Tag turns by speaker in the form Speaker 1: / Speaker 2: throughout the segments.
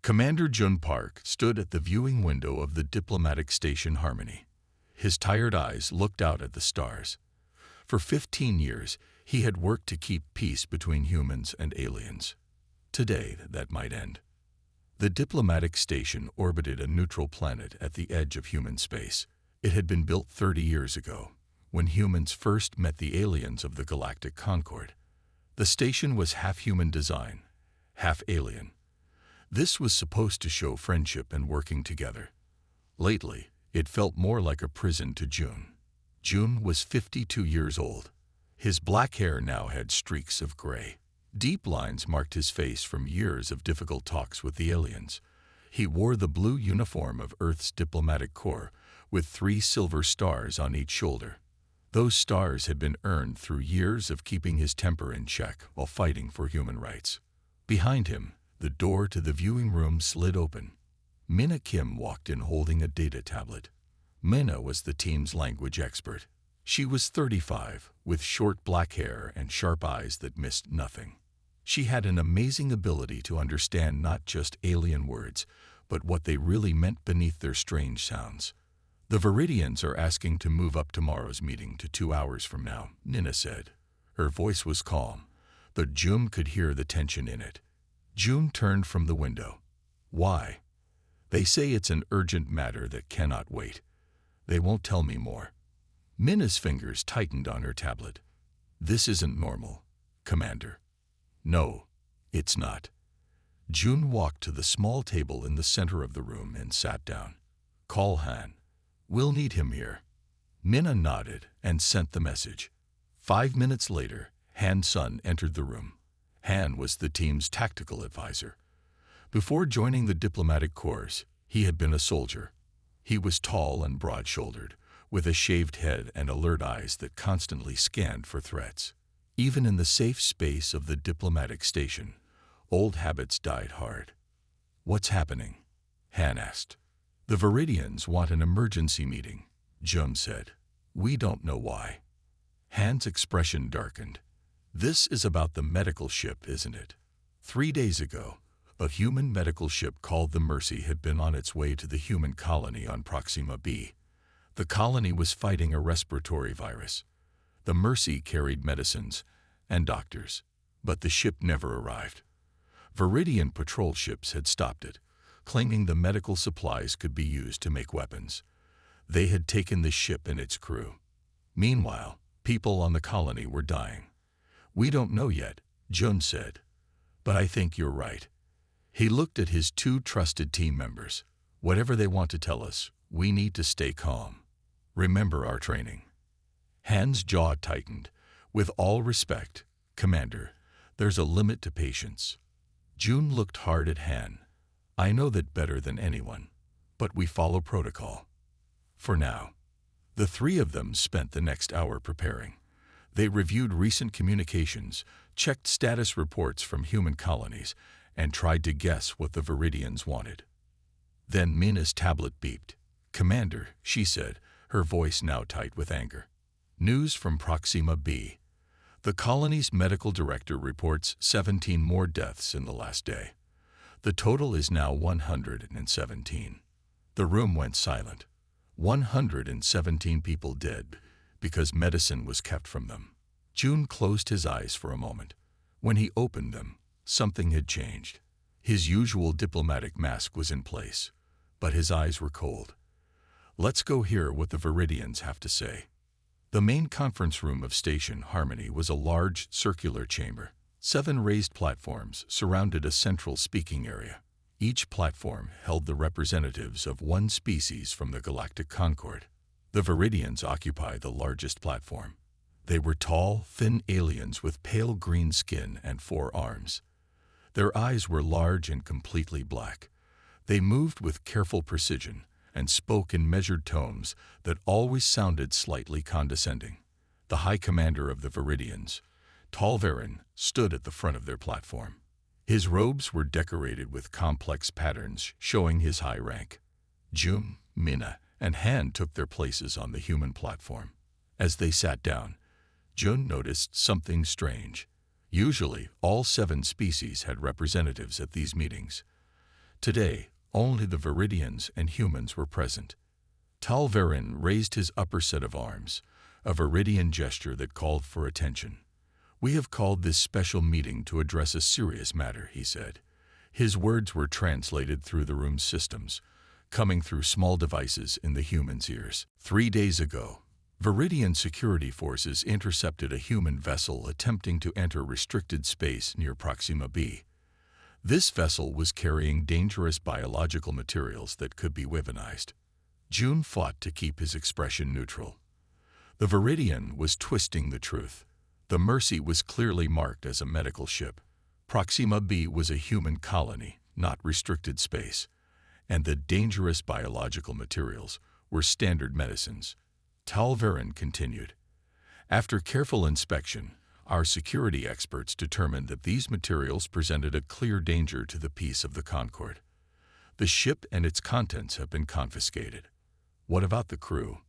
Speaker 1: Commander Jun Park stood at the viewing window of the diplomatic station Harmony. His tired eyes looked out at the stars. For 15 years, he had worked to keep peace between humans and aliens. Today, that might end. The diplomatic station orbited a neutral planet at the edge of human space. It had been built 30 years ago, when humans first met the aliens of the Galactic Concord. The station was half human design, half alien. This was supposed to show friendship and working together. Lately, it felt more like a prison to June. June was 52 years old. His black hair now had streaks of gray. Deep lines marked his face from years of difficult talks with the aliens. He wore the blue uniform of Earth's diplomatic corps, with 3 silver stars on each shoulder. Those stars had been earned through years of keeping his temper in check while fighting for human rights. Behind him, the door to the viewing room slid open. Minna Kim walked in holding a data tablet. Minna was the team's language expert. She was 35, with short black hair and sharp eyes that missed nothing. She had an amazing ability to understand not just alien words, but what they really meant beneath their strange sounds. "The Viridians are asking to move up tomorrow's meeting to 2 hours from now," Nina said. Her voice was calm, but June could hear the tension in it. June turned from the window. "Why?" "They say it's an urgent matter that cannot wait. They won't tell me more." Minna's fingers tightened on her tablet. "This isn't normal, Commander." "No, it's not." June walked to the small table in the center of the room and sat down. "Call Han. We'll need him here." Minna nodded and sent the message. 5 minutes later, Han's son entered the room. Han was the team's tactical advisor. Before joining the diplomatic corps, he had been a soldier. He was tall and broad-shouldered, with a shaved head and alert eyes that constantly scanned for threats. Even in the safe space of the diplomatic station, old habits died hard. "What's happening?" Han asked. "The Viridians want an emergency meeting," Jum said. "We don't know why." Han's expression darkened. "This is about the medical ship, isn't it?" 3 days ago, a human medical ship called the Mercy had been on its way to the human colony on Proxima B. The colony was fighting a respiratory virus. The Mercy carried medicines and doctors, but the ship never arrived. Viridian patrol ships had stopped it, claiming the medical supplies could be used to make weapons. They had taken the ship and its crew. Meanwhile, people on the colony were dying. "We don't know yet," Jun said. "But I think you're right." He looked at his 2 trusted team members. "Whatever they want to tell us, we need to stay calm. Remember our training." Han's jaw tightened. "With all respect, Commander, there's a limit to patience." June looked hard at Han. "I know that better than anyone, but we follow protocol. For now." The 3 of them spent the next hour preparing. They reviewed recent communications, checked status reports from human colonies, and tried to guess what the Viridians wanted. Then Minna's tablet beeped. "Commander," she said, her voice now tight with anger. "News from Proxima B. The colony's medical director reports 17 more deaths in the last day. The total is now 117. The room went silent. 117 people dead because medicine was kept from them. June closed his eyes for a moment. When he opened them, something had changed. His usual diplomatic mask was in place, but his eyes were cold. "Let's go hear what the Viridians have to say." The main conference room of Station Harmony was a large, circular chamber. 7 raised platforms surrounded a central speaking area. Each platform held the representatives of 1 species from the Galactic Concord. The Viridians occupy the largest platform. They were tall, thin aliens with pale green skin and 4 arms. Their eyes were large and completely black. They moved with careful precision and spoke in measured tones that always sounded slightly condescending. The High Commander of the Viridians, Talvarin, stood at the front of their platform. His robes were decorated with complex patterns showing his high rank. June, Minna, and Han took their places on the human platform. As they sat down, Jun noticed something strange. Usually, all 7 species had representatives at these meetings. Today, only the Viridians and humans were present. Talverin raised his upper set of arms, a Viridian gesture that called for attention. "We have called this special meeting to address a serious matter," he said. His words were translated through the room's systems, coming through small devices in the humans' ears. 3 days ago, Viridian security forces intercepted a human vessel attempting to enter restricted space near Proxima B. This vessel was carrying dangerous biological materials that could be weaponized. June fought to keep his expression neutral. The Viridian was twisting the truth. The Mercy was clearly marked as a medical ship. Proxima B was a human colony, not restricted space. And the dangerous biological materials were standard medicines. Talverin continued. After careful inspection, our security experts determined that these materials presented a clear danger to the peace of the Concord. The ship and its contents have been confiscated. What about the crew?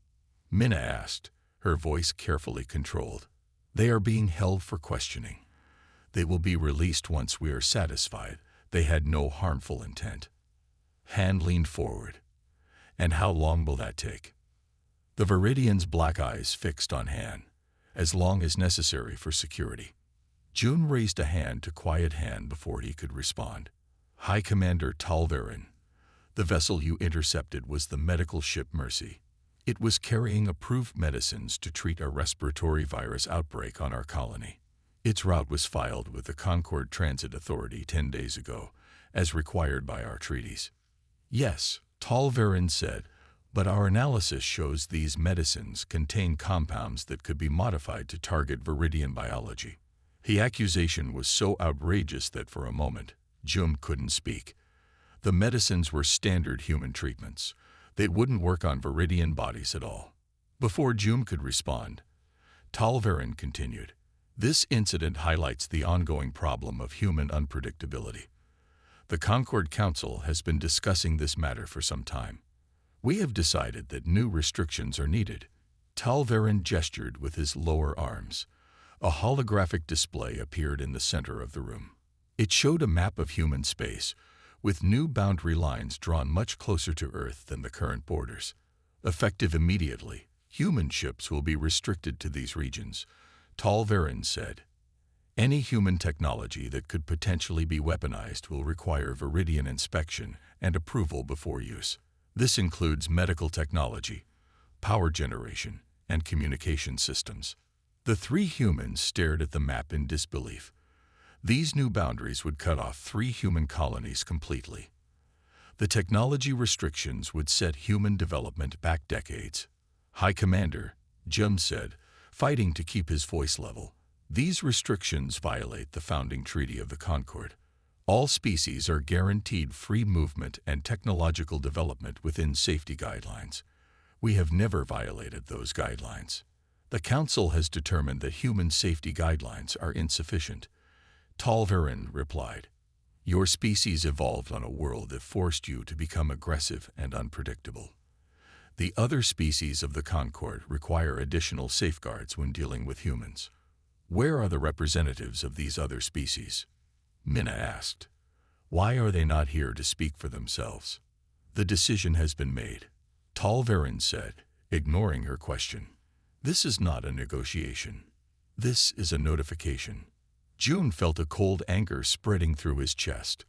Speaker 1: Minna asked, her voice carefully controlled. They are being held for questioning. They will be released once we are satisfied they had no harmful intent. Han leaned forward. And how long will that take? The Viridian's black eyes fixed on Han. As long as necessary for security. June raised a hand to quiet Han before he could respond. High Commander Talverin, the vessel you intercepted was the medical ship Mercy. It was carrying approved medicines to treat a respiratory virus outbreak on our colony. Its route was filed with the Concord Transit Authority 10 days ago, as required by our treaties. Yes, Talverin said, but our analysis shows these medicines contain compounds that could be modified to target Viridian biology. The accusation was so outrageous that for a moment, June couldn't speak. The medicines were standard human treatments. They wouldn't work on Viridian bodies at all. Before June could respond, Talverin continued. This incident highlights the ongoing problem of human unpredictability. The Concord Council has been discussing this matter for some time. We have decided that new restrictions are needed. Talverin gestured with his lower arms. A holographic display appeared in the center of the room. It showed a map of human space, with new boundary lines drawn much closer to Earth than the current borders. Effective immediately, human ships will be restricted to these regions, Talverin said. Any human technology that could potentially be weaponized will require Viridian inspection and approval before use. This includes medical technology, power generation, and communication systems. The 3 humans stared at the map in disbelief. These new boundaries would cut off 3 human colonies completely. The technology restrictions would set human development back decades. High Commander, Jim said, fighting to keep his voice level. These restrictions violate the founding treaty of the Concord. All species are guaranteed free movement and technological development within safety guidelines. We have never violated those guidelines. The Council has determined that human safety guidelines are insufficient. Talverin replied, Your species evolved on a world that forced you to become aggressive and unpredictable. The other species of the Concord require additional safeguards when dealing with humans. Where are the representatives of these other species? Minna asked. Why are they not here to speak for themselves? The decision has been made, Talverin said, ignoring her question. This is not a negotiation. This is a notification. June felt a cold anger spreading through his chest.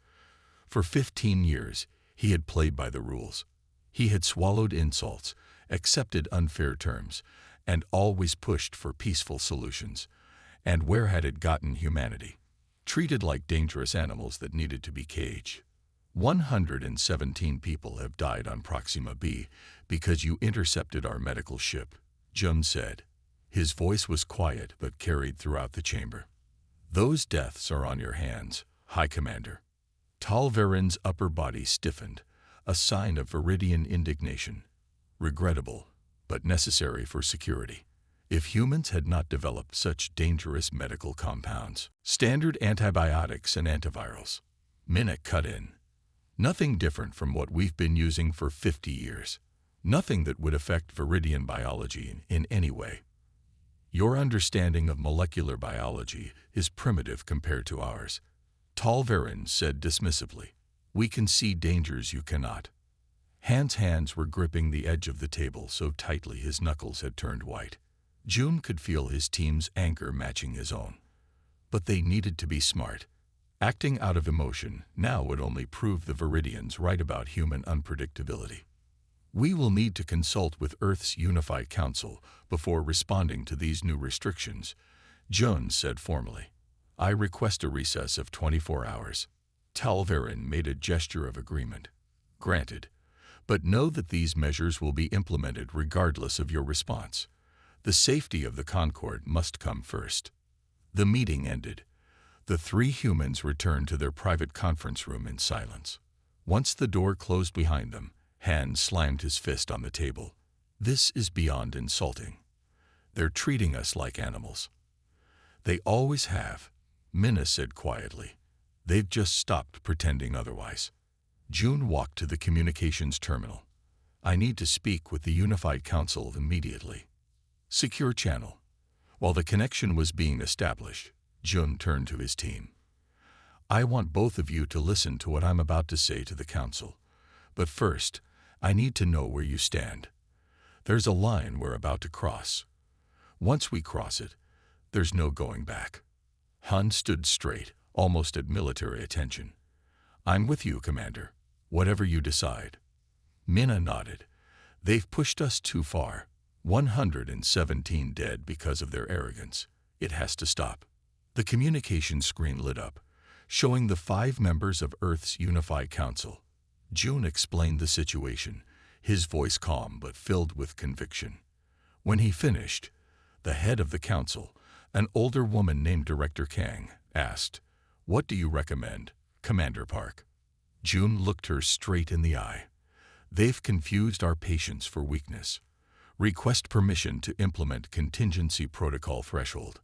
Speaker 1: For 15 years, he had played by the rules. He had swallowed insults, accepted unfair terms, and always pushed for peaceful solutions. And where had it gotten humanity? Treated like dangerous animals that needed to be caged. 117 people have died on Proxima B because you intercepted our medical ship, Jun said. His voice was quiet but carried throughout the chamber. Those deaths are on your hands, High Commander. Talverin's upper body stiffened, a sign of Viridian indignation. Regrettable, but necessary for security. If humans had not developed such dangerous medical compounds, standard antibiotics and antivirals, Minna cut in. Nothing different from what we've been using for 50 years. Nothing that would affect Viridian biology in any way. Your understanding of molecular biology is primitive compared to ours, Talverin said dismissively. We can see dangers you cannot. Han's hands were gripping the edge of the table so tightly his knuckles had turned white. June could feel his team's anger matching his own. But they needed to be smart. Acting out of emotion now would only prove the Viridians right about human unpredictability. We will need to consult with Earth's Unified Council before responding to these new restrictions, June said formally. I request a recess of 24 hours. Talverin made a gesture of agreement. Granted. But know that these measures will be implemented regardless of your response. The safety of the Concord must come first. The meeting ended. The three humans returned to their private conference room in silence. Once the door closed behind them, Han slammed his fist on the table. This is beyond insulting. They're treating us like animals. They always have, Minna said quietly. They've just stopped pretending otherwise. June walked to the communications terminal. I need to speak with the Unified Council immediately. Secure channel. While the connection was being established, June turned to his team. I want both of you to listen to what I'm about to say to the Council. But first, I need to know where you stand. There's a line we're about to cross. Once we cross it, there's no going back. Han stood straight, almost at military attention. I'm with you, Commander. Whatever you decide. Minna nodded. They've pushed us too far. 117 dead because of their arrogance. It has to stop. The communication screen lit up, showing the 5 members of Earth's Unified Council. June explained the situation, his voice calm but filled with conviction. When he finished, the head of the council, an older woman named Director Kang, asked, What do you recommend, Commander Park? June looked her straight in the eye. They've confused our patience for weakness. Request permission to implement contingency protocol threshold.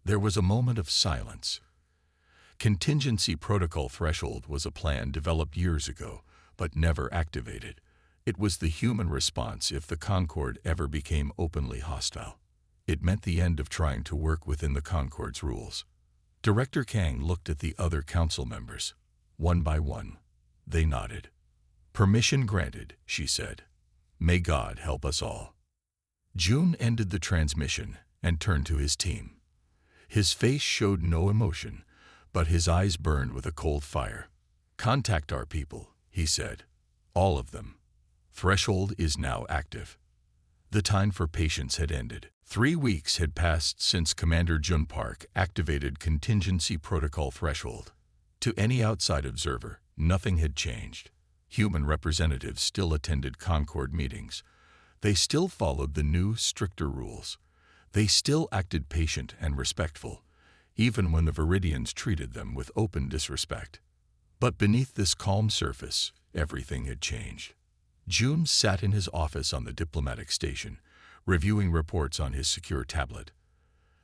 Speaker 1: There was a moment of silence. Contingency protocol threshold was a plan developed years ago, but never activated. It was the human response if the Concord ever became openly hostile. It meant the end of trying to work within the Concord's rules. Director Kang looked at the other council members. One by one, they nodded. Permission granted, she said. May God help us all. June ended the transmission and turned to his team. His face showed no emotion, but his eyes burned with a cold fire. Contact our people, he said. All of them. Threshold is now active. The time for patience had ended. 3 weeks had passed since Commander Jun Park activated contingency protocol threshold. To any outside observer, nothing had changed. Human representatives still attended Concord meetings. They still followed the new, stricter rules. They still acted patient and respectful, even when the Viridians treated them with open disrespect. But beneath this calm surface, everything had changed. June sat in his office on the diplomatic station, reviewing reports on his secure tablet.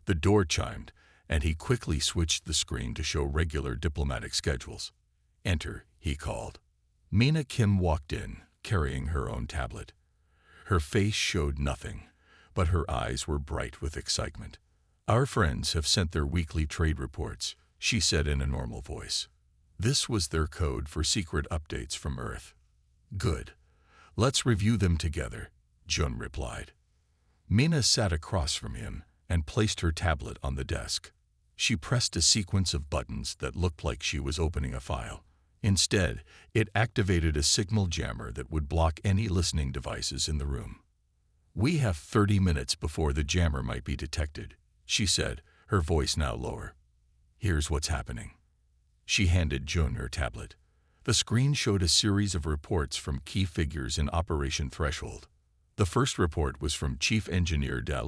Speaker 1: The door chimed, and he quickly switched the screen to show regular diplomatic schedules. Enter, he called. Mina Kim walked in, carrying her own tablet. Her face showed nothing, but her eyes were bright with excitement. Our friends have sent their weekly trade reports, she said in a normal voice. This was their code for secret updates from Earth. Good. Let's review them together, Jun replied. Mina sat across from him and placed her tablet on the desk. She pressed a sequence of buttons that looked like she was opening a file. Instead, it activated a signal jammer that would block any listening devices in the room. We have 30 minutes before the jammer might be detected, she said, her voice now lower. Here's what's happening. She handed Jun her tablet. The screen showed a series of reports from key figures in Operation Threshold. The first report was from Chief Engineer Da,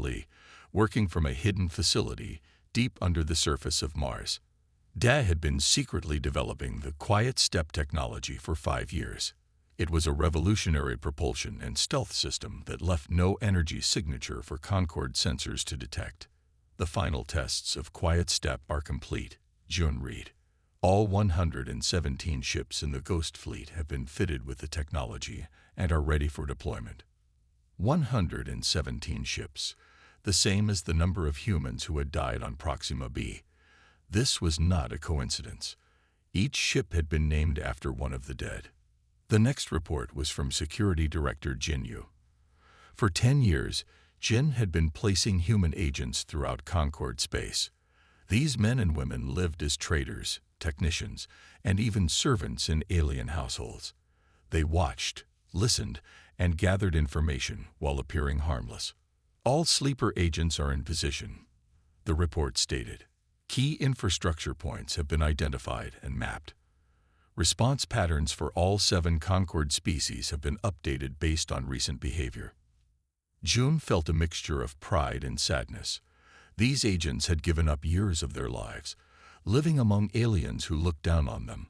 Speaker 1: working from a hidden facility deep under the surface of Mars. Da had been secretly developing the Quiet Step technology for 5 years. It was a revolutionary propulsion and stealth system that left no energy signature for Concord sensors to detect. The final tests of Quiet Step are complete, Jun read. All 117 ships in the Ghost Fleet have been fitted with the technology and are ready for deployment. 117 ships, the same as the number of humans who had died on Proxima b. This was not a coincidence. Each ship had been named after one of the dead. The next report was from Security Director Jin Yu. For 10 years, Jin had been placing human agents throughout Concord space. These men and women lived as traders, technicians, and even servants in alien households. They watched, listened, and gathered information while appearing harmless. All sleeper agents are in position, the report stated. Key infrastructure points have been identified and mapped. Response patterns for all 7 Concord species have been updated based on recent behavior. June felt a mixture of pride and sadness. These agents had given up years of their lives, living among aliens who looked down on them,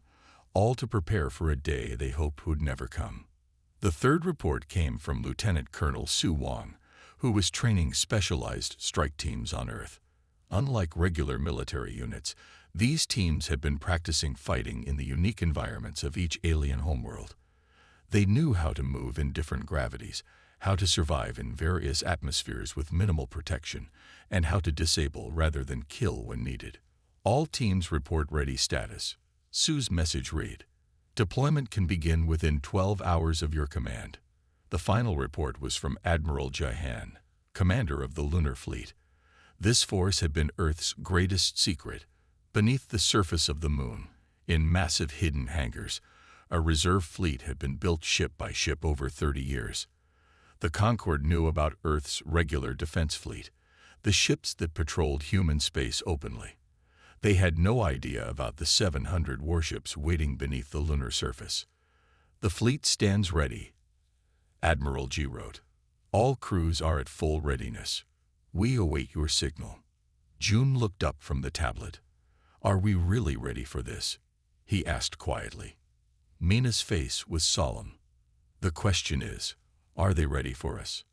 Speaker 1: all to prepare for a day they hoped would never come. The third report came from Lieutenant Colonel Su Wong, who was training specialized strike teams on Earth. Unlike regular military units, these teams had been practicing fighting in the unique environments of each alien homeworld. They knew how to move in different gravities, how to survive in various atmospheres with minimal protection, and how to disable rather than kill when needed. All teams report ready status. Su's message read, "Deployment can begin within 12 hours of your command." The final report was from Admiral Jahan, commander of the Lunar Fleet. This force had been Earth's greatest secret. Beneath the surface of the moon, in massive hidden hangars, a reserve fleet had been built ship by ship over 30 years. The Concorde knew about Earth's regular defense fleet, the ships that patrolled human space openly. They had no idea about the 700 warships waiting beneath the lunar surface. "The fleet stands ready," Admiral G wrote. "All crews are at full readiness. We await your signal." June looked up from the tablet. "Are we really ready for this?" he asked quietly. Mina's face was solemn. "The question is, are they ready for us?"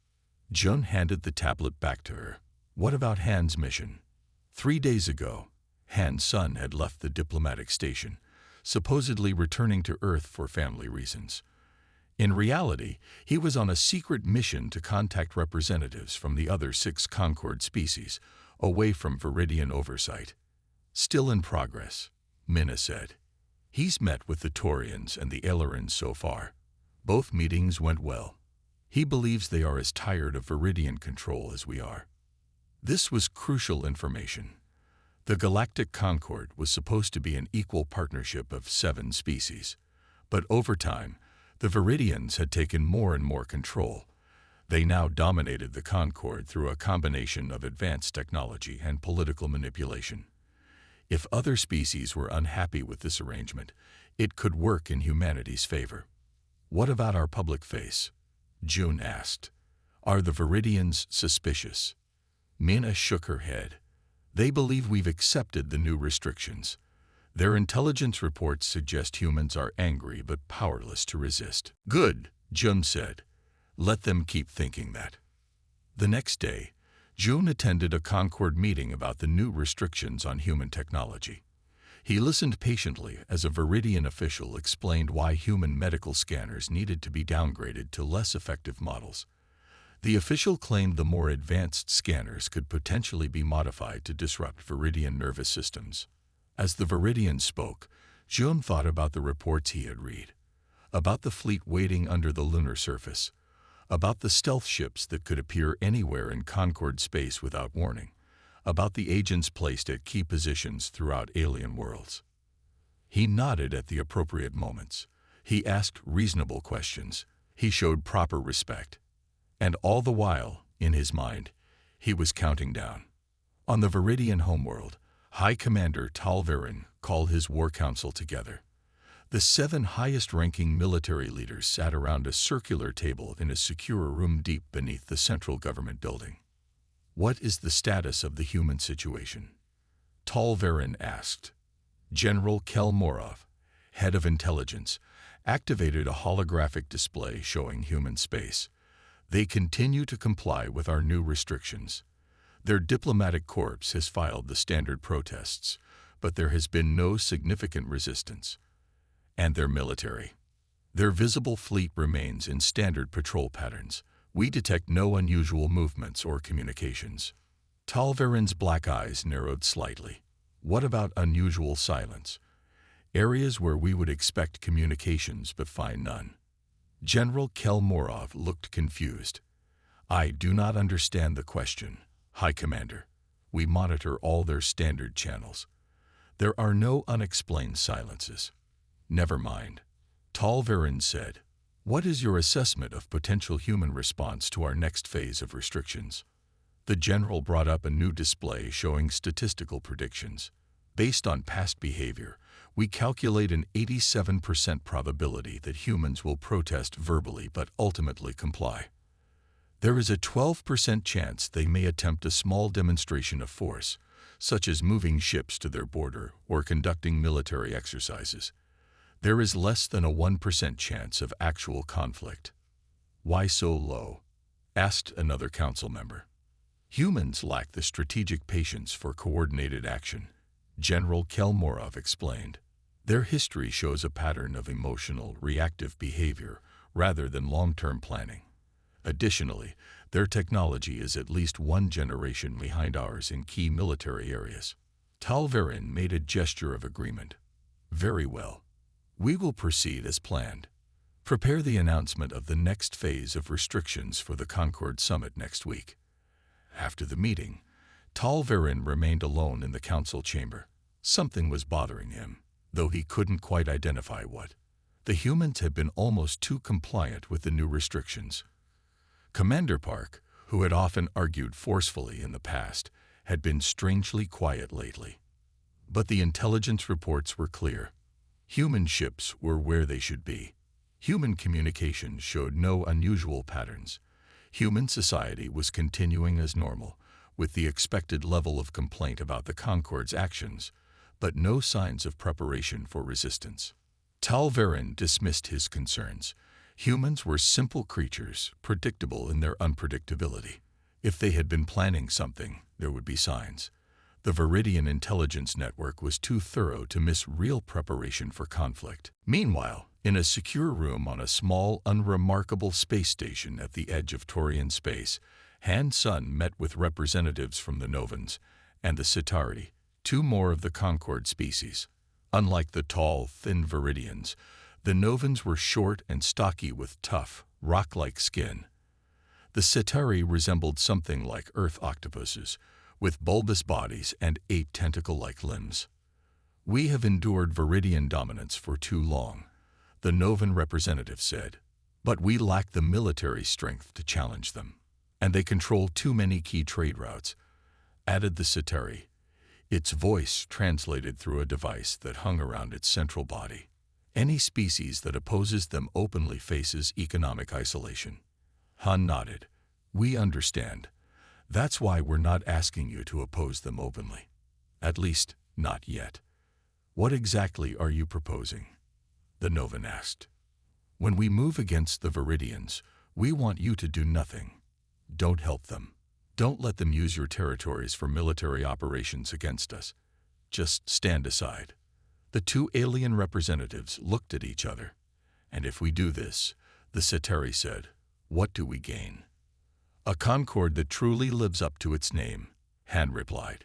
Speaker 1: June handed the tablet back to her. "What about Han's mission?" 3 days ago, Han's son had left the diplomatic station, supposedly returning to Earth for family reasons. In reality, he was on a secret mission to contact representatives from the other 6 Concorde species, away from Viridian oversight. "Still in progress," Mina said. "He's met with the Taurians and the Ailerons so far. Both meetings went well. He believes they are as tired of Viridian control as we are." This was crucial information. The Galactic Concorde was supposed to be an equal partnership of 7 species, but over time, the Viridians had taken more and more control. They now dominated the Concorde through a combination of advanced technology and political manipulation. If other species were unhappy with this arrangement, it could work in humanity's favor. "What about our public face?" June asked. "Are the Viridians suspicious?" Mina shook her head. "They believe we've accepted the new restrictions. Their intelligence reports suggest humans are angry but powerless to resist." "Good," June said. "Let them keep thinking that." The next day, June attended a Concorde meeting about the new restrictions on human technology. He listened patiently as a Viridian official explained why human medical scanners needed to be downgraded to less effective models. The official claimed the more advanced scanners could potentially be modified to disrupt Viridian nervous systems. As the Viridian spoke, June thought about the reports he had read, about the fleet waiting under the lunar surface, about the stealth ships that could appear anywhere in Concorde space without warning, about the agents placed at key positions throughout alien worlds. He nodded at the appropriate moments. He asked reasonable questions. He showed proper respect. And all the while, in his mind, he was counting down. On the Viridian homeworld, High Commander Talverin called his war council together. The 7 highest-ranking military leaders sat around a circular table in a secure room deep beneath the central government building. "What is the status of the human situation?" Talverin asked. General Kelmorov, head of intelligence, activated a holographic display showing human space. "They continue to comply with our new restrictions. Their diplomatic corps has filed the standard protests, but there has been no significant resistance. And their military. Their visible fleet remains in standard patrol patterns. We detect no unusual movements or communications." Talverin's black eyes narrowed slightly. "What about unusual silence?" areas where we would expect communications but find none. General Kelmorov looked confused. I do not understand the question, High Commander. We monitor all their standard channels. There are no unexplained silences. Never mind. Talverin said, what is your assessment of potential human response to our next phase of restrictions? The general brought up a new display showing statistical predictions. Based on past behavior, we calculate an 87% probability that humans will protest verbally but ultimately comply. There is a 12% chance they may attempt a small demonstration of force, such as moving ships to their border or conducting military exercises. There is less than a 1% chance of actual conflict. Why so low? Asked another council member. Humans lack the strategic patience for coordinated action, General Kelmorov explained. Their history shows a pattern of emotional, reactive behavior rather than long-term planning. Additionally, their technology is at least one generation behind ours in key military areas. Talverin made a gesture of agreement. Very well. We will proceed as planned. Prepare the announcement of the next phase of restrictions for the Concord Summit next week. After the meeting, Talverin remained alone in the council chamber. Something was bothering him, though he couldn't quite identify what. The humans had been almost too compliant with the new restrictions. Commander Park, who had often argued forcefully in the past, had been strangely quiet lately. But the intelligence reports were clear. Human ships were where they should be. Human communication showed no unusual patterns. Human society was continuing as normal, with the expected level of complaint about the Concord's actions, but no signs of preparation for resistance. Talverin dismissed his concerns. Humans were simple creatures, predictable in their unpredictability. If they had been planning something, there would be signs. The Viridian intelligence network was too thorough to miss real preparation for conflict. Meanwhile, in a secure room on a small, unremarkable space station at the edge of Taurian space, Han Sun met with representatives from the Novans and the Centauri, two more of the Concord species. Unlike the tall, thin Viridians, the Novans were short and stocky with tough, rock-like skin. The Centauri resembled something like Earth octopuses, with bulbous bodies and 8 tentacle-like limbs. We have endured Viridian dominance for too long, the Novan representative said, but we lack the military strength to challenge them, and they control too many key trade routes, added the Centauri, its voice translated through a device that hung around its central body. Any species that opposes them openly faces economic isolation. Han nodded. We understand. That's why we're not asking you to oppose them openly. At least, not yet. What exactly are you proposing? The Novan asked. When we move against the Viridians, we want you to do nothing. Don't help them. Don't let them use your territories for military operations against us. Just stand aside. The two alien representatives looked at each other. And if we do this, the Centauri said, what do we gain? A Concord that truly lives up to its name, Han replied.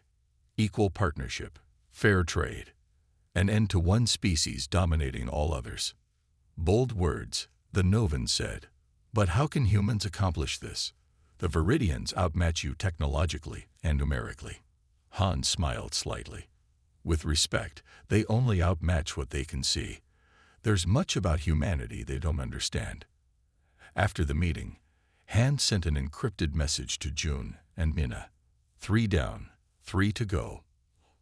Speaker 1: Equal partnership, fair trade, an end to one species dominating all others. Bold words, the Novan said. But how can humans accomplish this? The Viridians outmatch you technologically and numerically. Han smiled slightly. With respect, they only outmatch what they can see. There's much about humanity they don't understand. After the meeting, Han sent an encrypted message to June and Minna. 3 down, 3 to go.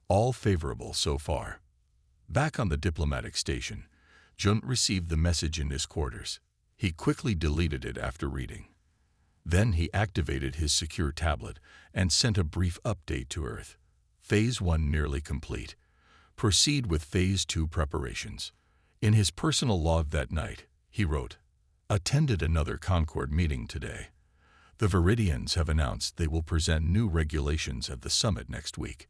Speaker 1: All favorable so far. Back on the diplomatic station, Jun received the message in his quarters. He quickly deleted it after reading. Then he activated his secure tablet and sent a brief update to Earth. Phase 1 nearly complete. Proceed with Phase 2 preparations. In his personal log that night, he wrote, attended another Concord meeting today. The Viridians have announced they will present new regulations at the summit next week.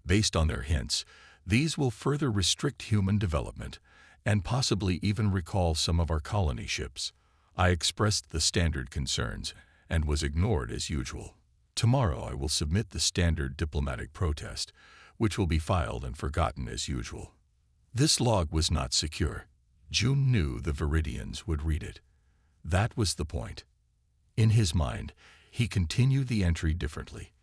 Speaker 1: Based on their hints, these will further restrict human development and possibly even recall some of our colony ships. I expressed the standard concerns and was ignored as usual. Tomorrow I will submit the standard diplomatic protest, which will be filed and forgotten as usual. This log was not secure. June knew the Viridians would read it. That was the point. In his mind, he continued the entry differently.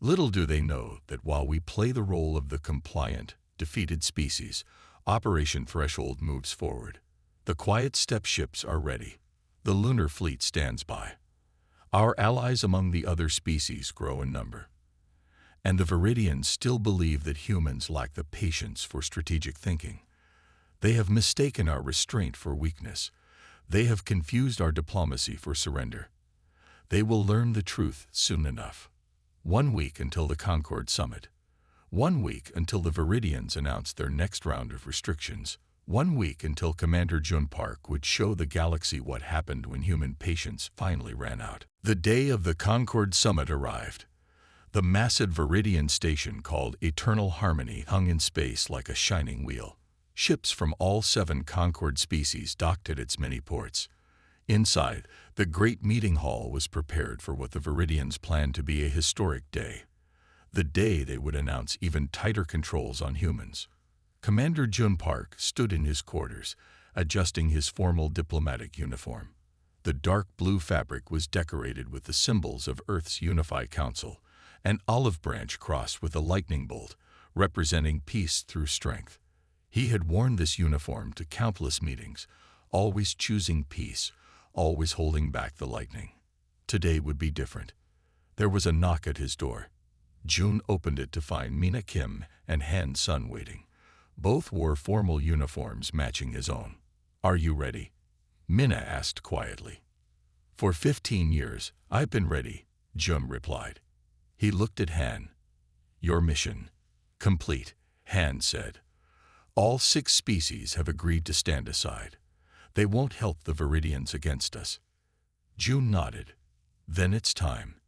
Speaker 1: Little do they know that while we play the role of the compliant, defeated species, Operation Threshold moves forward. The quiet step ships are ready. The lunar fleet stands by. Our allies among the other species grow in number. And the Viridians still believe that humans lack the patience for strategic thinking. They have mistaken our restraint for weakness. They have confused our diplomacy for surrender. They will learn the truth soon enough. 1 week until the Concord Summit. 1 week until the Viridians announced their next round of restrictions. 1 week until Commander Jun Park would show the galaxy what happened when human patience finally ran out. The day of the Concord Summit arrived. The massive Viridian station called Eternal Harmony hung in space like a shining wheel. Ships from all 7 Concord species docked at its many ports. Inside, the great meeting hall was prepared for what the Viridians planned to be a historic day. The day they would announce even tighter controls on humans. Commander Jun Park stood in his quarters, adjusting his formal diplomatic uniform. The dark blue fabric was decorated with the symbols of Earth's Unified Council, an olive branch crossed with a lightning bolt, representing peace through strength. He had worn this uniform to countless meetings, always choosing peace, always holding back the lightning. Today would be different. There was a knock at his door. June opened it to find Mina Kim and Han Sun waiting. Both wore formal uniforms matching his own. "Are you ready?" Mina asked quietly. "For 15 years, I've been ready," Jun replied. He looked at Han. "Your mission complete," Han said. "All 6 species have agreed to stand aside. They won't help the Viridians against us." June nodded. "Then it's time."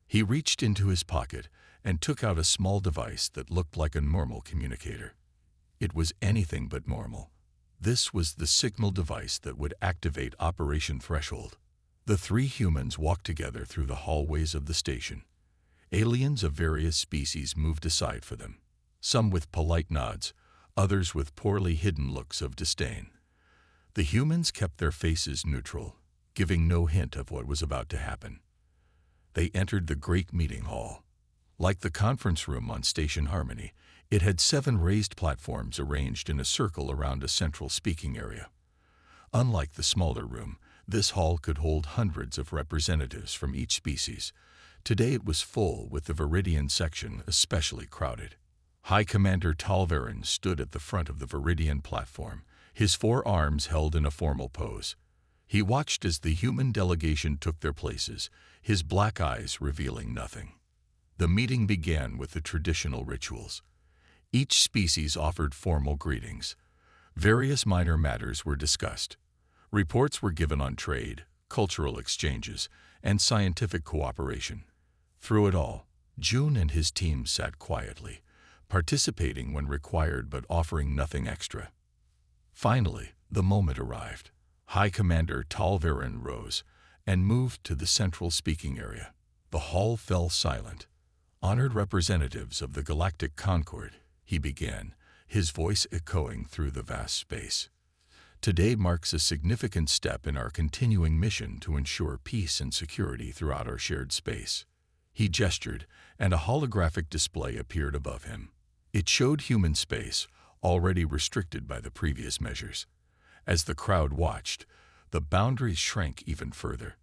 Speaker 1: He reached into his pocket and took out a small device that looked like a normal communicator. It was anything but normal. This was the signal device that would activate Operation Threshold. The 3 humans walked together through the hallways of the station. Aliens of various species moved aside for them, some with polite nods, others with poorly hidden looks of disdain. The humans kept their faces neutral, giving no hint of what was about to happen. They entered the great meeting hall. Like the conference room on Station Harmony, it had 7 raised platforms arranged in a circle around a central speaking area. Unlike the smaller room, this hall could hold hundreds of representatives from each species. Today it was full, with the Viridian section especially crowded. High Commander Talvarin stood at the front of the Viridian platform, his 4 arms held in a formal pose. He watched as the human delegation took their places, his black eyes revealing nothing. The meeting began with the traditional rituals. Each species offered formal greetings. Various minor matters were discussed. Reports were given on trade, cultural exchanges, and scientific cooperation. Through it all, June and his team sat quietly, participating when required but offering nothing extra. Finally, the moment arrived. High Commander Talvarin rose and moved to the central speaking area. The hall fell silent. "Honored representatives of the Galactic Concord," he began, his voice echoing through the vast space. "Today marks a significant step in our continuing mission to ensure peace and security throughout our shared space." He gestured, and a holographic display appeared above him. It showed human space, already restricted by the previous measures. As the crowd watched, the boundaries shrank even further.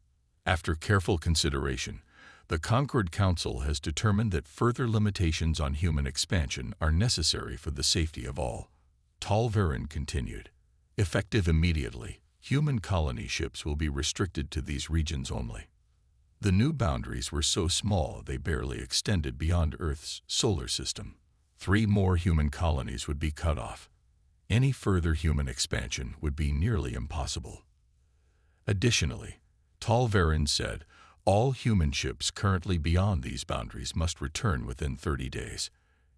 Speaker 1: After careful consideration, the Concord Council has determined that further limitations on human expansion are necessary for the safety of all. Talvarin continued. "Effective immediately, human colony ships will be restricted to these regions only." The new boundaries were so small they barely extended beyond Earth's solar system. 3 more human colonies would be cut off. Any further human expansion would be nearly impossible. Additionally, Talvarin said, all human ships currently beyond these boundaries must return within 30 days.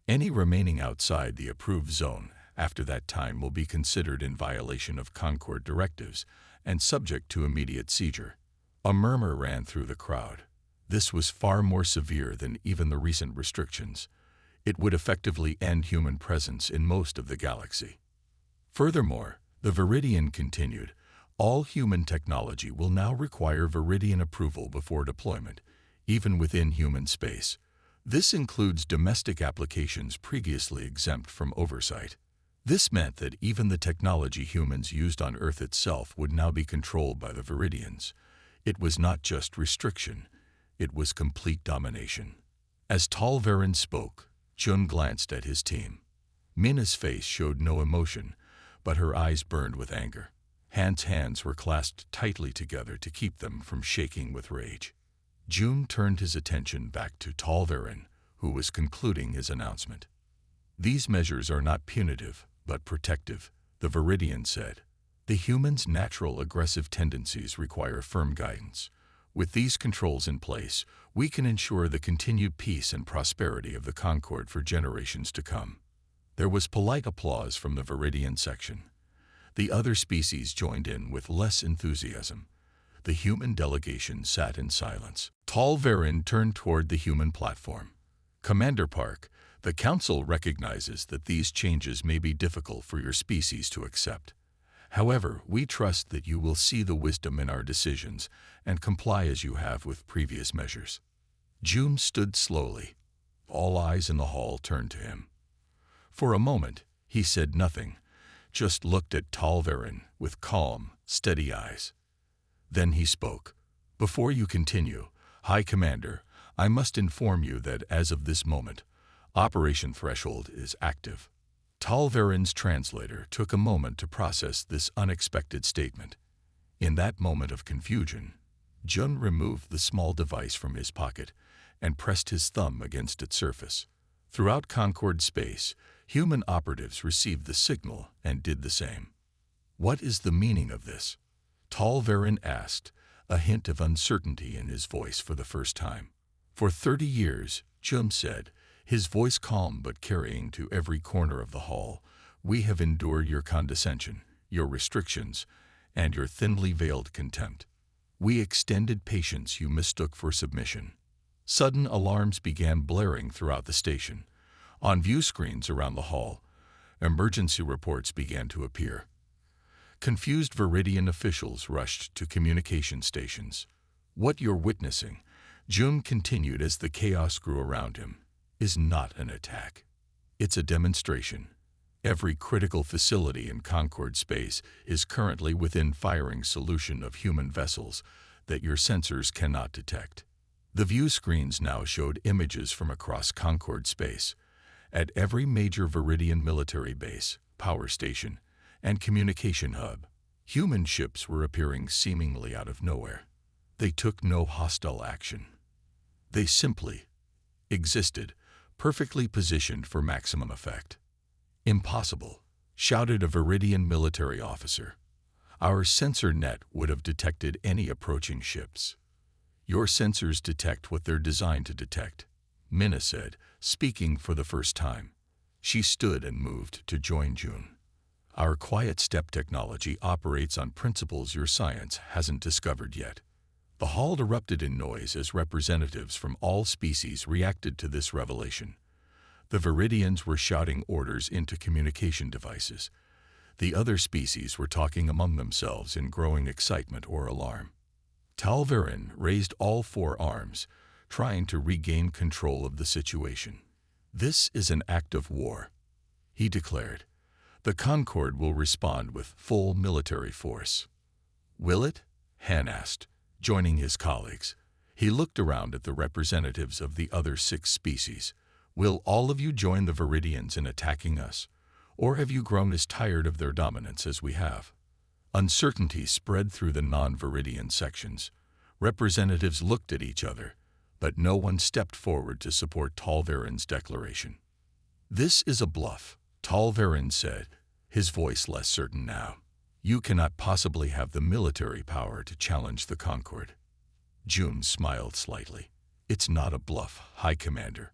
Speaker 1: Any remaining outside the approved zone after that time will be considered in violation of Concord directives and subject to immediate seizure. A murmur ran through the crowd. This was far more severe than even the recent restrictions. It would effectively end human presence in most of the galaxy. Furthermore, the Viridian continued, all human technology will now require Viridian approval before deployment, even within human space. This includes domestic applications previously exempt from oversight. This meant that even the technology humans used on Earth itself would now be controlled by the Viridians. It was not just restriction, it was complete domination. As Talverin spoke, Jun glanced at his team. Minna's face showed no emotion, but her eyes burned with anger. Han's hands were clasped tightly together to keep them from shaking with rage. Jun turned his attention back to Talverin, who was concluding his announcement. These measures are not punitive, but protective, the Viridian said. The human's natural aggressive tendencies require firm guidance. With these controls in place, we can ensure the continued peace and prosperity of the Concord for generations to come. There was polite applause from the Viridian section. The other species joined in with less enthusiasm. The human delegation sat in silence. Talverin turned toward the human platform. Commander Park, the Council recognizes that these changes may be difficult for your species to accept. However, we trust that you will see the wisdom in our decisions and comply as you have with previous measures. Jun stood slowly. All eyes in the hall turned to him. For a moment, he said nothing, just looked at Talverin with calm, steady eyes. Then he spoke. Before you continue, High Commander, I must inform you that as of this moment, Operation Threshold is active. Talverin's translator took a moment to process this unexpected statement. In that moment of confusion, Jun removed the small device from his pocket and pressed his thumb against its surface. Throughout Concord space, human operatives received the signal and did the same. What is the meaning of this? Talverin asked, a hint of uncertainty in his voice for the first time. For 30 years, Jun said, his voice calm but carrying to every corner of the hall, we have endured your condescension, your restrictions, and your thinly veiled contempt. We extended patience you mistook for submission. Sudden alarms began blaring throughout the station. On view screens around the hall, emergency reports began to appear. Confused Viridian officials rushed to communication stations. What you're witnessing, Jun continued as the chaos grew around him, is not an attack. It's a demonstration. Every critical facility in Concord space is currently within firing solution of human vessels that your sensors cannot detect. The view screens now showed images from across Concord space. At every major Viridian military base, power station, and communication hub, human ships were appearing seemingly out of nowhere. They took no hostile action. They simply existed, perfectly positioned for maximum effect. Impossible, shouted a Viridian military officer. Our sensor net would have detected any approaching ships. Your sensors detect what they're designed to detect, Minna said, speaking for the first time. She stood and moved to join Jun. Our quiet step technology operates on principles your science hasn't discovered yet. The hall erupted in noise as representatives from all species reacted to this revelation. The Viridians were shouting orders into communication devices. The other species were talking among themselves in growing excitement or alarm. Talverin raised all 4 arms, trying to regain control of the situation. This is an act of war, he declared. The Concord will respond with full military force. Will it? Han asked, joining his colleagues. He looked around at the representatives of the other 6 species. Will all of you join the Viridians in attacking us? Or have you grown as tired of their dominance as we have? Uncertainty spread through the non-Viridian sections. Representatives looked at each other, but no one stepped forward to support Talverin's declaration. This is a bluff, Talverin said, his voice less certain now. You cannot possibly have the military power to challenge the Concord. Jun smiled slightly. It's not a bluff, High Commander.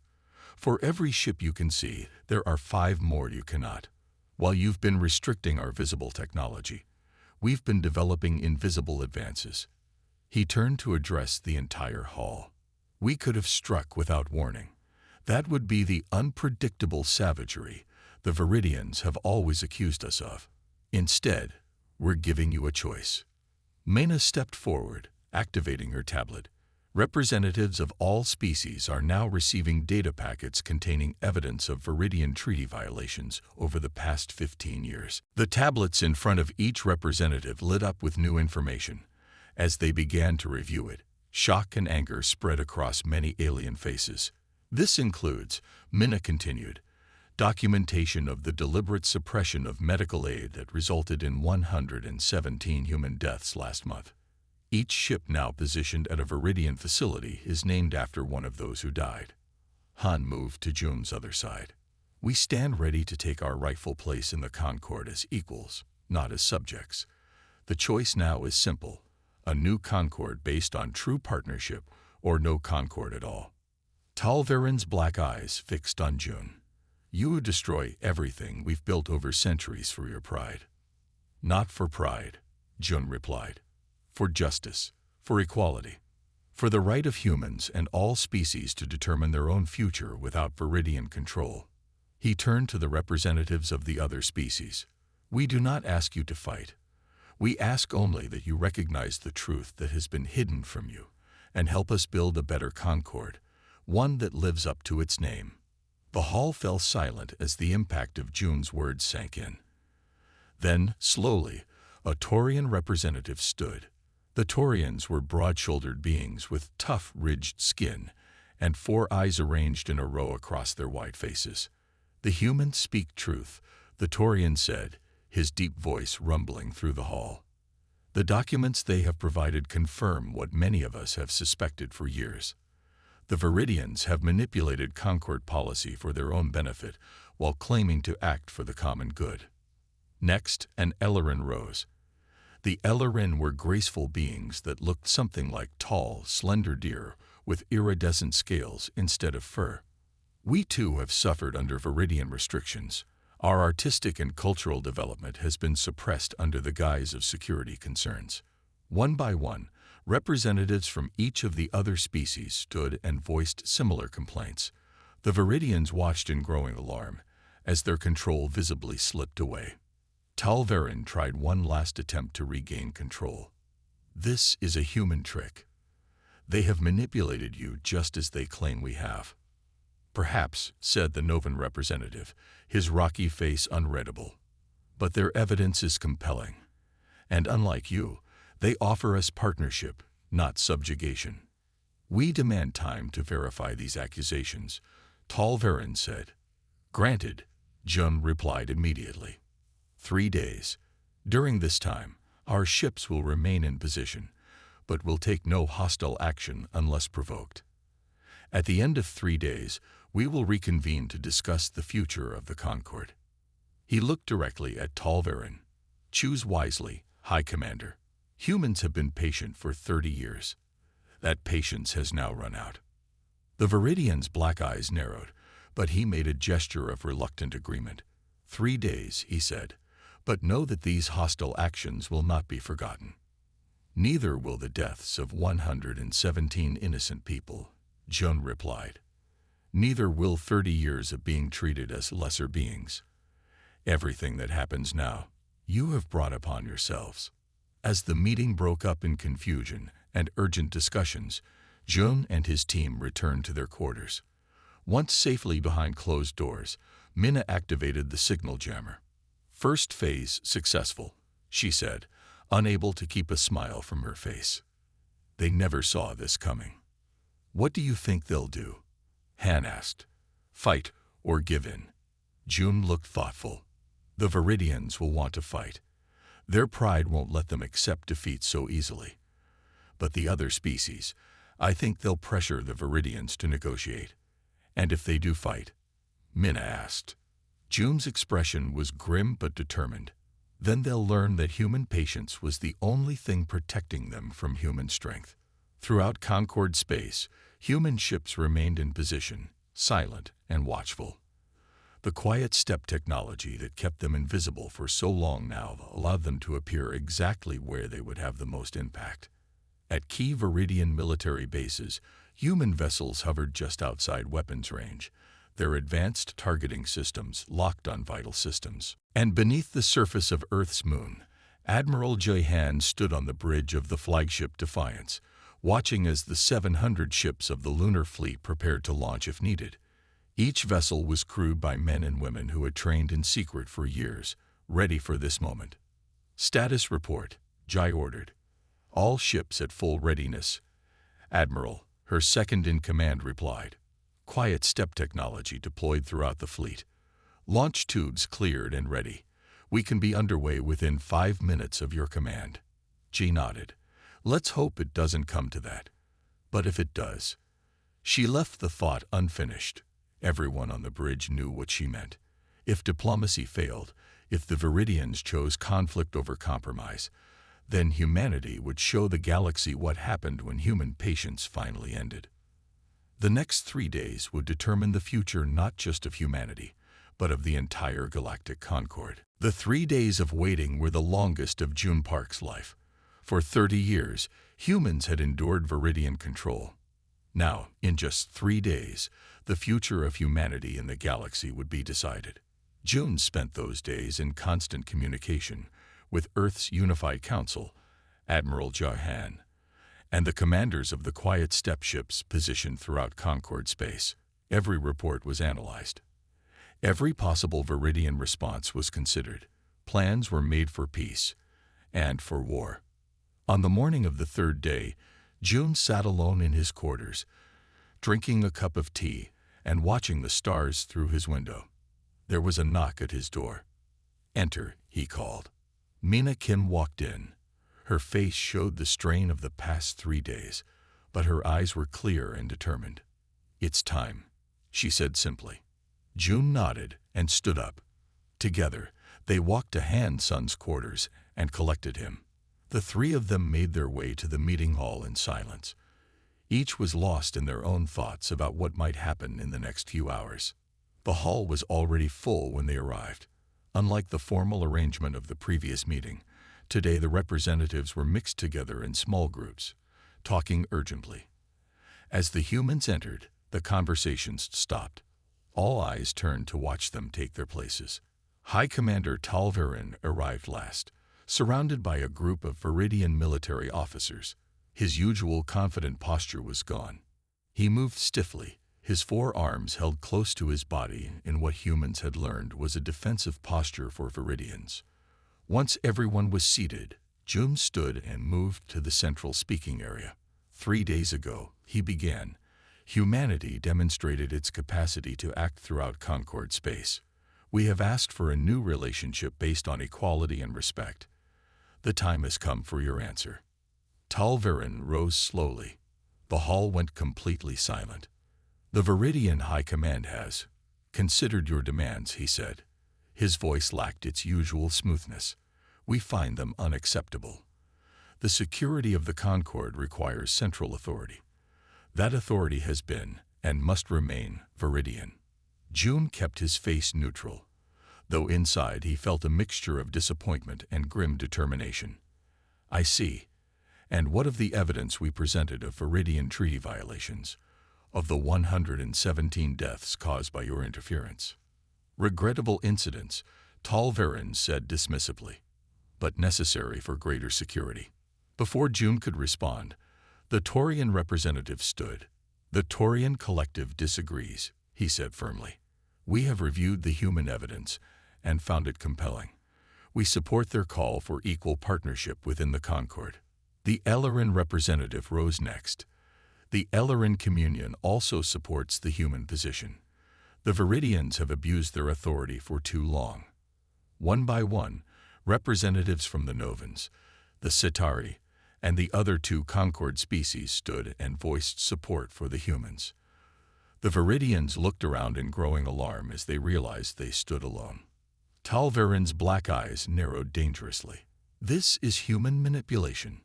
Speaker 1: For every ship you can see, there are 5 more you cannot. While you've been restricting our visible technology, we've been developing invisible advances. He turned to address the entire hall. We could have struck without warning. That would be the unpredictable savagery the Viridians have always accused us of. Instead, we're giving you a choice. Mena stepped forward, activating her tablet. Representatives of all species are now receiving data packets containing evidence of Viridian Treaty violations over the past 15 years. The tablets in front of each representative lit up with new information. As they began to review it, shock and anger spread across many alien faces. This includes, Mena continued, documentation of the deliberate suppression of medical aid that resulted in 117 human deaths last month. Each ship now positioned at a Viridian facility is named after one of those who died. Han moved to Jun's other side. We stand ready to take our rightful place in the Concord as equals, not as subjects. The choice now is simple: a new Concord based on true partnership or no Concord at all. Talvarin's black eyes fixed on Jun. You would destroy everything we've built over centuries for your pride. Not for pride, Jun replied. For justice, for equality, for the right of humans and all species to determine their own future without Viridian control. He turned to the representatives of the other species. We do not ask you to fight. We ask only that you recognize the truth that has been hidden from you and help us build a better Concord, one that lives up to its name. The hall fell silent as the impact of Jun's words sank in. Then, slowly, a Taurian representative stood. The Taurians were broad-shouldered beings with tough, ridged skin and 4 eyes arranged in a row across their white faces. The humans speak truth, the Taurian said, his deep voice rumbling through the hall. The documents they have provided confirm what many of us have suspected for years. The Viridians have manipulated Concord policy for their own benefit while claiming to act for the common good. Next, an Ellerin rose. The Ellerin were graceful beings that looked something like tall, slender deer with iridescent scales instead of fur. We too have suffered under Viridian restrictions. Our artistic and cultural development has been suppressed under the guise of security concerns. One by one, representatives from each of the other species stood and voiced similar complaints. The Viridians watched in growing alarm as their control visibly slipped away. Talvarin tried one last attempt to regain control. This is a human trick. They have manipulated you just as they claim we have. Perhaps, said the Novan representative, his rocky face unreadable. But their evidence is compelling. And unlike you, they offer us partnership, not subjugation. We demand time to verify these accusations, Talvarin said. Granted, Jun replied immediately. 3 days. During this time, our ships will remain in position, but will take no hostile action unless provoked. At the end of 3 days, we will reconvene to discuss the future of the Concord. He looked directly at Talvarin. Choose wisely, High Commander. Humans have been patient for 30 years. That patience has now run out. The Viridian's black eyes narrowed, but he made a gesture of reluctant agreement. 3 days, he said. But know that these hostile actions will not be forgotten. Neither will the deaths of 117 innocent people, Jun replied. Neither will 30 years of being treated as lesser beings. Everything that happens now, you have brought upon yourselves. As the meeting broke up in confusion and urgent discussions, Jun and his team returned to their quarters. Once safely behind closed doors, Mena activated the signal jammer. First phase successful, she said, unable to keep a smile from her face. They never saw this coming. What do you think they'll do? Han asked. Fight or give in? Jun looked thoughtful. The Viridians will want to fight. Their pride won't let them accept defeat so easily. But the other species, I think they'll pressure the Viridians to negotiate. And if they do fight? Mena asked. Jun's expression was grim but determined. Then they'll learn that human patience was the only thing protecting them from human strength. Throughout Concord space, human ships remained in position, silent and watchful. The quiet step technology that kept them invisible for so long now allowed them to appear exactly where they would have the most impact. At key Viridian military bases, human vessels hovered just outside weapons range, their advanced targeting systems locked on vital systems. And beneath the surface of Earth's moon, Admiral Jahan stood on the bridge of the flagship Defiance, watching as the 700 ships of the lunar fleet prepared to launch if needed. Each vessel was crewed by men and women who had trained in secret for years, ready for this moment. "Status report," Jai ordered. "All ships at full readiness." "Admiral," her second-in-command replied. "Quiet step technology deployed throughout the fleet. Launch tubes cleared and ready. We can be underway within 5 minutes of your command." She nodded. "Let's hope it doesn't come to that. But if it does..." She left the thought unfinished. Everyone on the bridge knew what she meant. If diplomacy failed, if the Viridians chose conflict over compromise, then humanity would show the galaxy what happened when human patience finally ended. The next 3 days would determine the future not just of humanity, but of the entire galactic concord. The 3 days of waiting were the longest of June Park's life. For 30 years, humans had endured Viridian control. Now, in just 3 days, the future of humanity in the galaxy would be decided. June spent those days in constant communication with Earth's Unified Council, Admiral Jahan, and the commanders of the quiet step ships positioned throughout Concord space. Every report was analyzed. Every possible Viridian response was considered. Plans were made for peace and for war. On the morning of the 3rd day, June sat alone in his quarters, drinking a cup of tea and watching the stars through his window. There was a knock at his door. "Enter," he called. Mina Kim walked in. Her face showed the strain of the past 3 days, but her eyes were clear and determined. "It's time," she said simply. June nodded and stood up. Together, they walked to Han Sun's quarters and collected him. The 3 of them made their way to the meeting hall in silence. Each was lost in their own thoughts about what might happen in the next few hours. The hall was already full when they arrived. Unlike the formal arrangement of the previous meeting, today the representatives were mixed together in small groups, talking urgently. As the humans entered, the conversations stopped. All eyes turned to watch them take their places. High Commander Talverin arrived last, surrounded by a group of Viridian military officers. His usual confident posture was gone. He moved stiffly, his 4 arms held close to his body in what humans had learned was a defensive posture for Viridians. Once everyone was seated, June stood and moved to the central speaking area. 3 days ago, he began, humanity demonstrated its capacity to act throughout Concord space. We have asked for a new relationship based on equality and respect. The time has come for your answer. Talverin rose slowly. The hall went completely silent. The Viridian High Command has considered your demands, he said. His voice lacked its usual smoothness. We find them unacceptable. The security of the Concord requires central authority. That authority has been, and must remain, Viridian. June kept his face neutral, though inside he felt a mixture of disappointment and grim determination. "I see. And what of the evidence we presented of Viridian treaty violations? Of the 117 deaths caused by your interference?" "Regrettable incidents," Talverin said dismissively, "but necessary for greater security." Before June could respond, the Taurian representative stood. "The Taurian collective disagrees," he said firmly. "We have reviewed the human evidence and found it compelling. We support their call for equal partnership within the Concord." The Ellerin representative rose next. The Ellerin communion also supports the human position. The Viridians have abused their authority for too long. One by one, representatives from the Novans, the Cetari, and the other 2 Concord species stood and voiced support for the humans. The Viridians looked around in growing alarm as they realized they stood alone. Talverin's black eyes narrowed dangerously. "This is human manipulation.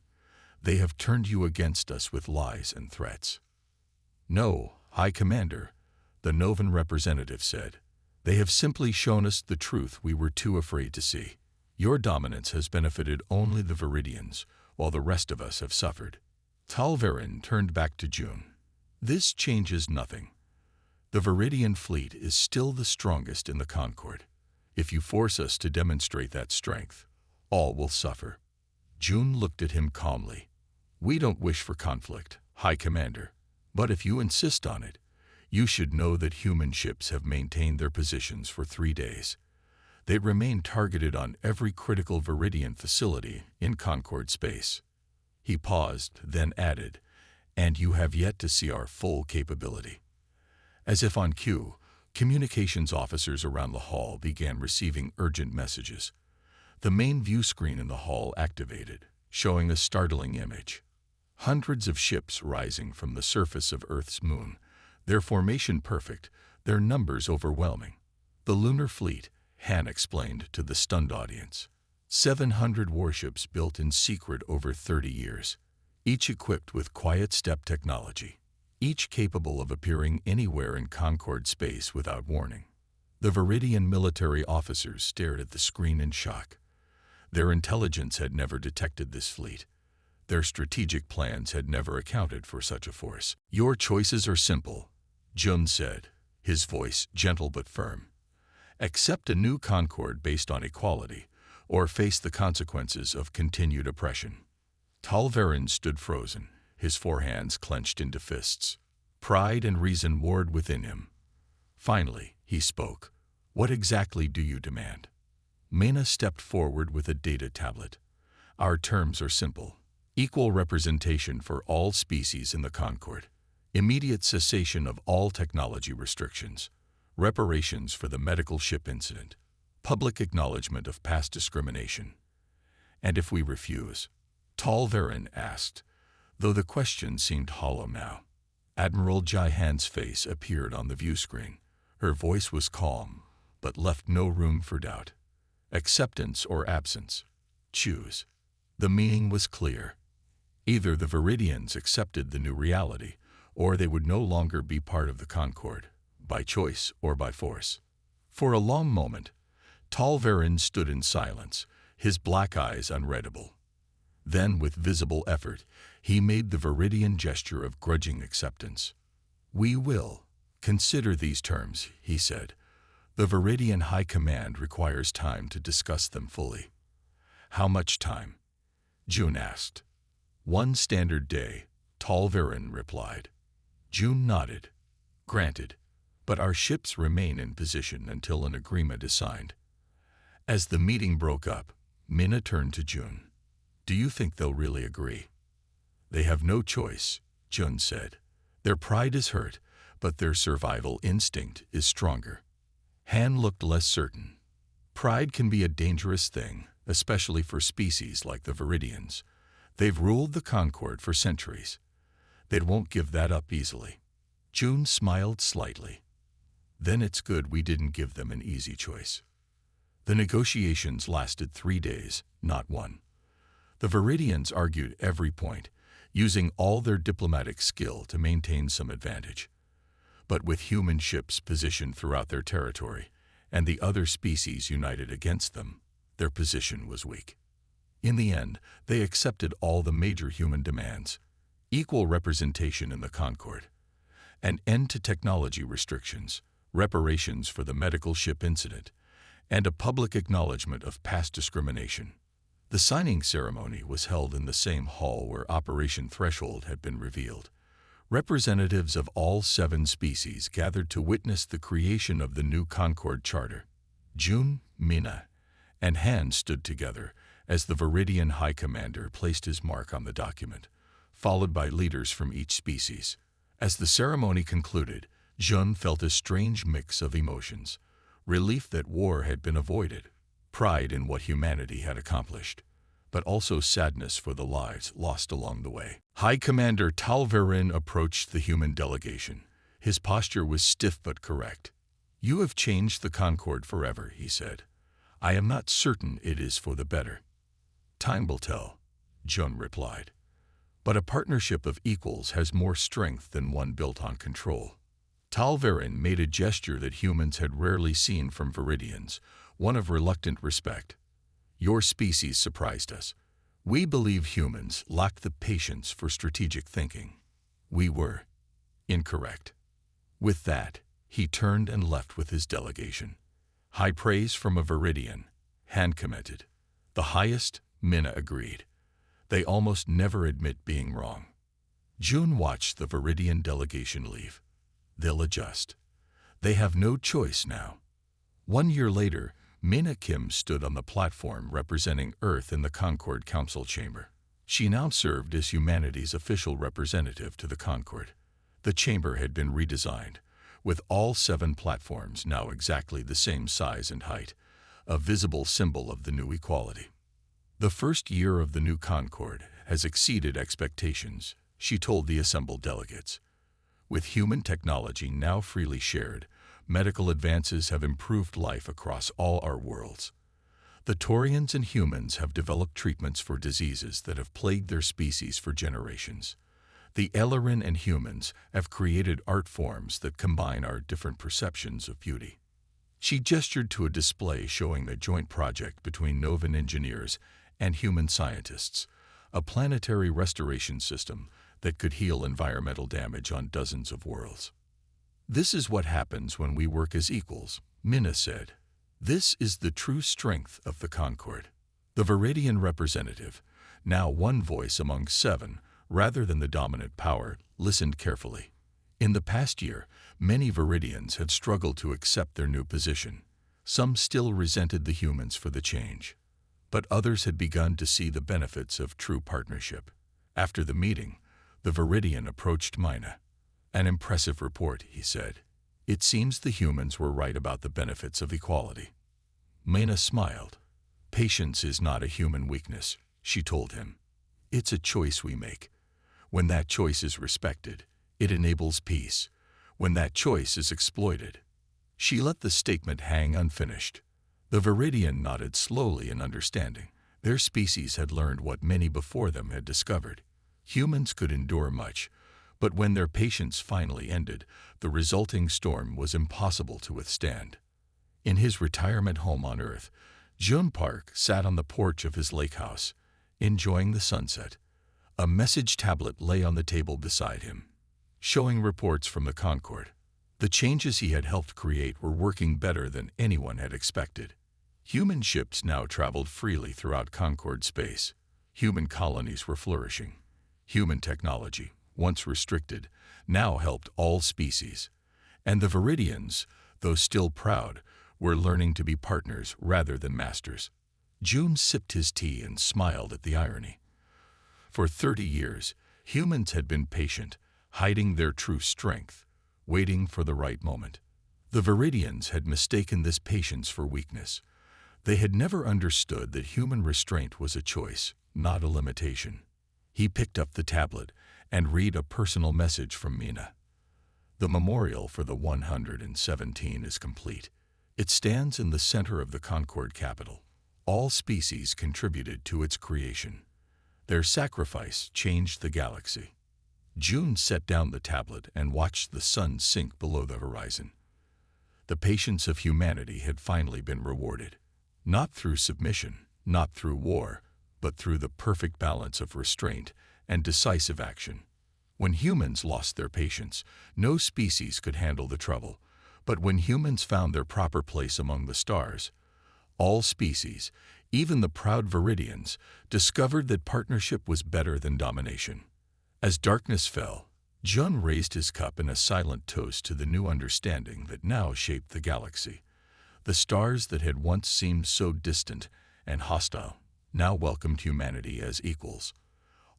Speaker 1: They have turned you against us with lies and threats." "No, High Commander," the Novan representative said. "They have simply shown us the truth we were too afraid to see. Your dominance has benefited only the Viridians, while the rest of us have suffered." Talverin turned back to June. "This changes nothing. The Viridian fleet is still the strongest in the Concord. If you force us to demonstrate that strength, all will suffer. June looked at him calmly. We don't wish for conflict, High Commander. But if you insist on it, you should know that human ships have maintained their positions for 3 days. They remain targeted on every critical Viridian facility in Concord space. He paused, then added, and you have yet to see our full capability. As if on cue, communications officers around the hall began receiving urgent messages. The main view screen in the hall activated, showing a startling image. Hundreds of ships rising from the surface of Earth's moon, their formation perfect, their numbers overwhelming. The lunar fleet, Han explained to the stunned audience. 700 warships built in secret over 30 years, each equipped with quiet step technology, each capable of appearing anywhere in Concord space without warning. The Viridian military officers stared at the screen in shock. Their intelligence had never detected this fleet. Their strategic plans had never accounted for such a force. Your choices are simple, Jun said, his voice gentle but firm. Accept a new Concord based on equality, or face the consequences of continued oppression. Talverin stood frozen, his forehands clenched into fists. Pride and reason warred within him. Finally, he spoke. What exactly do you demand? Mena stepped forward with a data tablet. Our terms are simple. Equal representation for all species in the Concord. Immediate cessation of all technology restrictions. Reparations for the medical ship incident. Public acknowledgement of past discrimination. And if we refuse? Talverin asked, though the question seemed hollow now. Admiral Jihan's face appeared on the view screen. Her voice was calm, but left no room for doubt. Acceptance or absence. Choose. The meaning was clear. Either the Viridians accepted the new reality, or they would no longer be part of the Concord, by choice or by force. For a long moment, Talverin stood in silence, his black eyes unreadable. Then, with visible effort, he made the Viridian gesture of grudging acceptance. We will consider these terms, he said. The Viridian High Command requires time to discuss them fully. How much time? June asked. 1 standard day, Talverin replied. June nodded. Granted, but our ships remain in position until an agreement is signed. As the meeting broke up, Mena turned to June. Do you think they'll really agree? They have no choice, June said. Their pride is hurt, but their survival instinct is stronger. Han looked less certain. Pride can be a dangerous thing, especially for species like the Viridians. They've ruled the Concord for centuries. They won't give that up easily. June smiled slightly. Then it's good we didn't give them an easy choice. The negotiations lasted 3 days, not 1. The Viridians argued every point, using all their diplomatic skill to maintain some advantage. But with human ships positioned throughout their territory, and the other species united against them, their position was weak. In the end, they accepted all the major human demands: equal representation in the Concord, an end to technology restrictions, reparations for the medical ship incident, and a public acknowledgement of past discrimination. The signing ceremony was held in the same hall where Operation Threshold had been revealed. Representatives of all 7 species gathered to witness the creation of the new Concord Charter. June, Mena, and Han stood together as the Viridian High Commander placed his mark on the document, followed by leaders from each species. As the ceremony concluded, Jun felt a strange mix of emotions: relief that war had been avoided, pride in what humanity had accomplished, but also sadness for the lives lost along the way. High Commander Talverin approached the human delegation. His posture was stiff but correct. You have changed the Concord forever, he said. I am not certain it is for the better. Time will tell, Jun replied. But a partnership of equals has more strength than one built on control. Talverin made a gesture that humans had rarely seen from Viridians, one of reluctant respect. Your species surprised us. We believe humans lack the patience for strategic thinking. We were incorrect. With that, He turned and left with his delegation. High praise from a Viridian, Han commented. The highest, Minna agreed. They almost never admit being wrong. June watched the Viridian delegation leave. They'll adjust. They have no choice now. 1 year later, Minna Kim stood on the platform representing Earth in the Concord Council chamber. She now served as humanity's official representative to the Concord. The chamber had been redesigned, with all 7 platforms now exactly the same size and height, a visible symbol of the new equality. The first year of the new Concord has exceeded expectations, she told the assembled delegates. With human technology now freely shared, medical advances have improved life across all our worlds. The Taurians and humans have developed treatments for diseases that have plagued their species for generations. The Ellerin and humans have created art forms that combine our different perceptions of beauty. She gestured to a display showing the joint project between Novan engineers and human scientists, a planetary restoration system that could heal environmental damage on dozens of worlds. This is what happens when we work as equals, Minna said. This is the true strength of the Concord. The Viridian representative, now one voice among 7, rather than the dominant power, listened carefully. In the past year, many Viridians had struggled to accept their new position. Some still resented the humans for the change. But others had begun to see the benefits of true partnership. After the meeting, the Viridian approached Minna. An impressive report, he said. It seems the humans were right about the benefits of equality. Minna smiled. Patience is not a human weakness, she told him. It's a choice we make. When that choice is respected, it enables peace. When that choice is exploited. She let the statement hang unfinished. The Viridian nodded slowly in understanding. Their species had learned what many before them had discovered. Humans could endure much, but when their patience finally ended, the resulting storm was impossible to withstand. In his retirement home on Earth, Jun Park sat on the porch of his lake house, enjoying the sunset. A message tablet lay on the table beside him, showing reports from the Concord. The changes he had helped create were working better than anyone had expected. Human ships now traveled freely throughout Concord space. Human colonies were flourishing. Human technology, once restricted, now helped all species. And the Viridians, though still proud, were learning to be partners rather than masters. June sipped his tea and smiled at the irony. For 30 years, humans had been patient, hiding their true strength, waiting for the right moment. The Viridians had mistaken this patience for weakness. They had never understood that human restraint was a choice, not a limitation. He picked up the tablet and read a personal message from Minna. The memorial for the 117 is complete. It stands in the center of the Concord capital. All species contributed to its creation. Their sacrifice changed the galaxy. June set down the tablet and watched the sun sink below the horizon. The patience of humanity had finally been rewarded. Not through submission, not through war, but through the perfect balance of restraint and decisive action. When humans lost their patience, no species could handle the trouble. But when humans found their proper place among the stars, all species, even the proud Viridians, discovered that partnership was better than domination. As darkness fell, Jun raised his cup in a silent toast to the new understanding that now shaped the galaxy. The stars that had once seemed so distant and hostile now welcomed humanity as equals.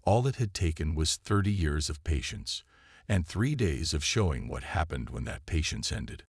Speaker 1: All it had taken was 30 years of patience, and 3 days of showing what happened when that patience ended.